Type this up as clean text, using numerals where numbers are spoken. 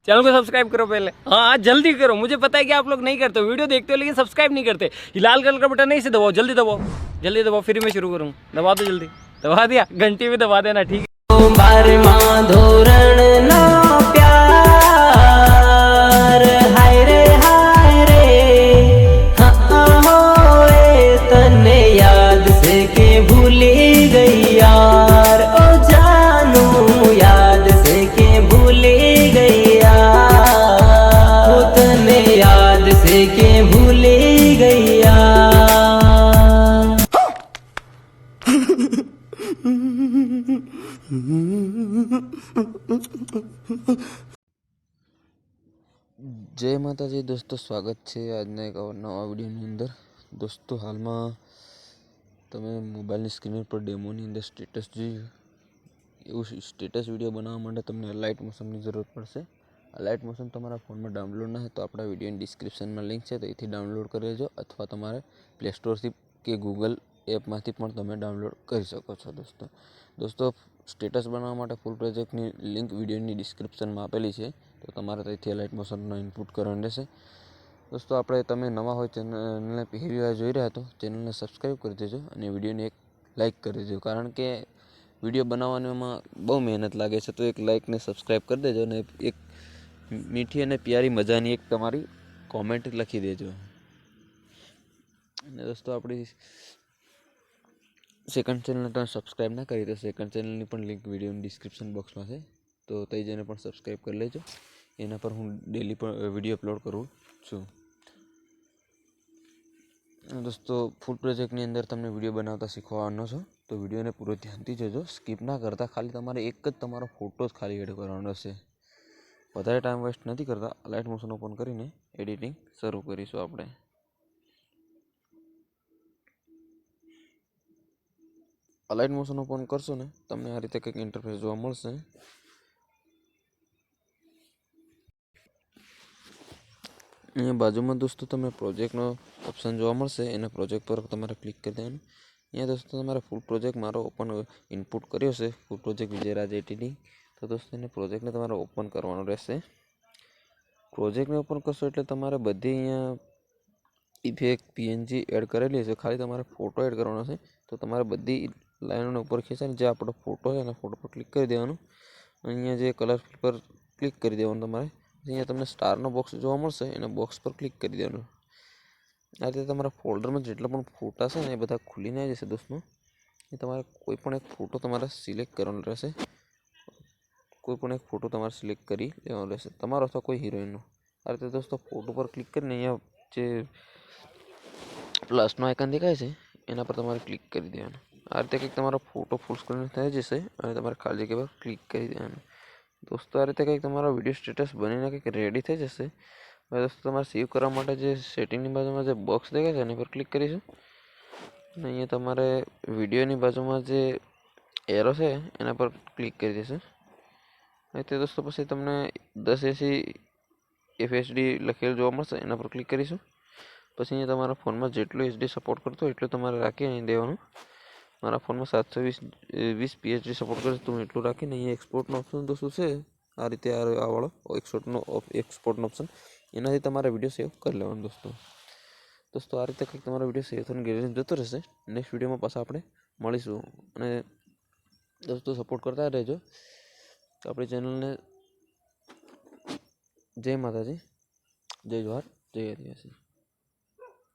Channel को subscribe करो पहले। हाँ जल्दी करो, मुझे पता है कि आप लोग नहीं करते हो, वीडियो देखते हो लेकिन सब्सक्राइब नहीं करते। ये लाल कलर का बटन नहीं, इसे दबाओ, जल्दी दबाओ, जल्दी दबाओ, फिर मैं शुरू करूँ। दबा दो जल्दी, दबा दिया, घंटी भी दबा देना, ठीक है। जय माताजी दोस्तों, स्वागत है आज एक नवा विडियोनी अंदर। दोस्तों हाल में तमे मोबाइल स्क्रीन पर डेमोनी अंदर स्टेटस जोयुं। एवं स्टेटस विडियो बनावा माटे तमने लाइट मोशन की जरूरत पड़शे। आ लाइट मोशन तमारा फोन में डाउनलॉड ना है तो अपना विडियो डिस्क्रिप्शन में लिंक है, तो ये डाउनलॉड कर लेजो, अथवा तमारे प्ले स्टोर थी के गूगल एप में तमे डाउनलॉड कर सको छो। दोस्तों स्टेटस बनावा माटे फूल प्रोजेक्ट की लिंक विडियो डिस्क्रिप्शन में आपेली है, तो तमारे त्याथी लाइट मोशन इनपुट करवानुं रहेशे। दोस्तों आपणे तमे नवा हो चेनल ने पहली वार जोई रह्या तो चेनल ने सब्सक्राइब कर देजो और विडियो ने एक लाइक कर देजो, कारण के विडियो बनाने में बहुत मेहनत लगे है। तो एक लाइक ने सब्सक्राइब कर देजो ने एक मीठी और प्यारी मजानी एक तमारी कॉमेंट लखी देजो। दोस्तों अपनी सेकंड चेनल ने सब्सक्राइब ना करी तो सेकंड चेनल की पण लिंक विडियो डिस्क्रिप्शन बॉक्स में है, तो तई जने पण सब्सक्राइब कर लेजो। एना पर हूँ डेली विडियो अपलॉड करूँ छूँ। दोस्तों फूल प्रोजेक्ट ની અંદર તમને વિડિયો બનાવતા શીખવાનો છો, તો વિડિયોને પૂરો ધ્યાનથી જોજો, સ્કીપ ના કરતા। ખાલી તમારે એક જ તમારો ફોટો જ ખાલી એડ કરવાનો છે, વધારે ટાઈમ વેસ્ટ નથી કરતા। લાઇટ મોશન ઓપન કરીને એડિટિંગ શરૂ કરીશું આપણે। લાઇટ મોશન ઓપન કરશો ને તમને આ રીતે કંઈક ઇન્ટરફેસ જોવા મળશે। अँ बाजू में दोस्तों तमे प्रोजेक्ट ऑप्शन जो मळशे, एना प्रोजेक्ट पर तमारे क्लिक कर देवानुं। अँ दोस्तों तमारे फूल प्रोजेक्ट मारो ओपन इनपुट कर्यो छे, फूल प्रोजेक्ट विजयराज एडिटिंग। तो दोस्तों एने प्रोजेक्ट ने तमारे ओपन करवानुं रहेशे। प्रोजेक्ट ने ओपन करशो एटले तमारे बधी अहींया इफेक्ट पीएनजी एड करेली छे, खाली तमारे फोटो एड करवानो छे। तो तमारे बधी लाइनों ऊपर खेंचाने जे आपणो फोटो छे एना फोटो पर क्लिक कर देवानुं। अहींया जे कलर पर क्लिक कर देवानुं तमारे। अहींया तमने स्टार नो बॉक्स जोवा मळशे, एना बॉक्स पर क्लिक कर देवानुं। आ रीते तमारा फोल्डर में जेटला पण फोटा छे ने ए बधा खुलीने आई जशे दोस्तों। ए तमारे कोई पण एक फोटो तमारे सिलेक्ट करवानो रहेशे, कोई पण एक फोटो तमारे सिलेक्ट करी लेवानो रहेशे, तमारो अथवा कोई हीरोइन नो। आ रीते दोस्तों फोटो पर क्लिक करीने अहींया जे प्लस नो आइकन देखाय छे एना पर तमारे क्लिक करी देवानुं। आ रीते कंईक तमारो फोटो फूल स्क्रीन थई जशे अने तमारे खाली जग्या पर क्लिक करी देवानुं। दोस्तों आ रीते कंईक तमारो विडियो स्टेटस बनीने कंईक रेडी थई जशे। हवे दोस्तों तमारे सेव करवा माटे जे सेटिंग बाजू में जो बॉक्स देखाय छे एनी पर क्लिक करीशुं। अहींया तमारे विडियो नी बाजू में जे एरो छे एना पर क्लिक करी देशो। अहींथी दोस्तों पछी तमने 1080 FHD लखेल जोवा मळशे, एना पर क्लिक करीशुं। पछी अहींया तमारा फोन में जेटલું HD सपोर्ट करतो एटલું तमारे राखी अहीं देवानुं। मारा फोन में 720 PHD सपोर्ट करे तो हूँ एटલું राखीने अहीं एक्सपोर्ट नो ऑप्शन दोस्तों छे आ रीते आ वाळो एक्सपोर्ट नो ऑप्शन, एनाथी तमारे विडियो सेव कर लेवानो दोस्तों। आ रीते कंईक तमारो विडियो सेव थईने गैलरी में जतो रहेशे। नेक्स्ट विडियो में पाछा आपणे मळीशुं अने दोस्तों सपोर्ट करता रहेजो। तो अपनी चेनल ने जय माताजी, जय जोहार, जय आदिवासी।